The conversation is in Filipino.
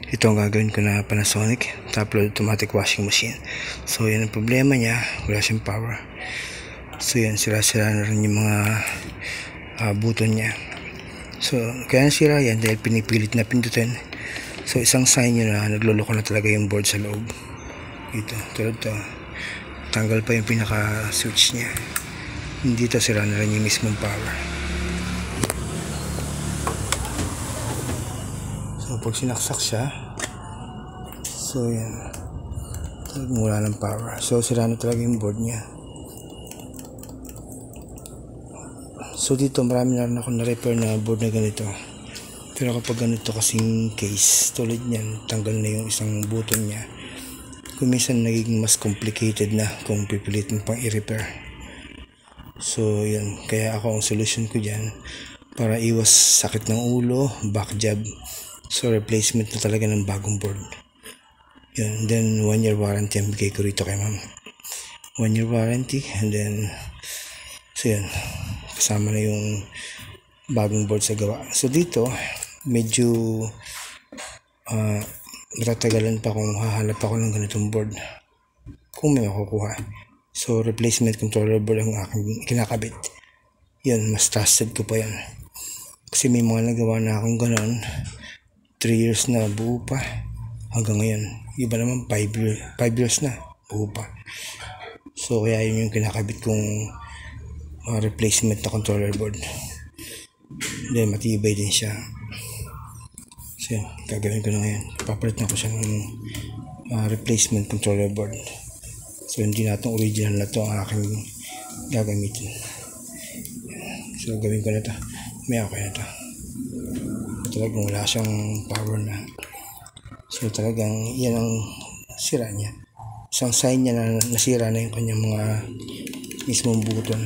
ito ang gagawin ko na Panasonic top-load automatic washing machine. So yan ang problema niya, wala siyang power. So yan, sira-sira na rin yung mga button niya. So kaya nasira yan dahil pinipilit na pindutin. So isang sign nyo na nagloloko na talaga yung board sa loob. Ito, tulad to, tanggal pa yung pinaka switch niya. Hindi to, sira na rin yung mismong power. So pag sinaksak siya, so yan, wala ng power. So sira na talaga yung board niya. So dito marami na rin ako na-repair na board na ganito. Pero kapag ganito kasing case, tulad niyan, tanggal na yung isang button niya, kung minsan nagiging mas complicated na kung pipilitin pang i-repair. So yan, kaya ako ang solution ko dyan, para iwas sakit ng ulo, back job, so replacement na talaga ng bagong board. Yan, then 1 year warranty ang bigay ko rito kay ma'am. 1 year warranty, and then so yan, kasama na yung bagong board sa gawa. So dito medyo matatagalan pa kung hahanap ako ng ganitong board, kung may makukuha. So replacement controller board ang aking kinakabit. Yan, mas trusted ko pa yan, kasi may mga nagawa na akong ganon, 3 years na buo pa hanggang ngayon. Iba naman 5 years na buo pa. So kaya yun yung kinakabit kong replacement na controller board. Then matibay din siya. So yun, gagawin ko na ngayon, papalit na ko siya ng replacement controller board. So hindi na itong original na ito ang aking gagamitin. So gawin ko na ito, may okay na ito. Talagang wala siyang power na. So talagang yan ang sira niya. Isang sign niya na nasira na yung kanyang mga mismong button.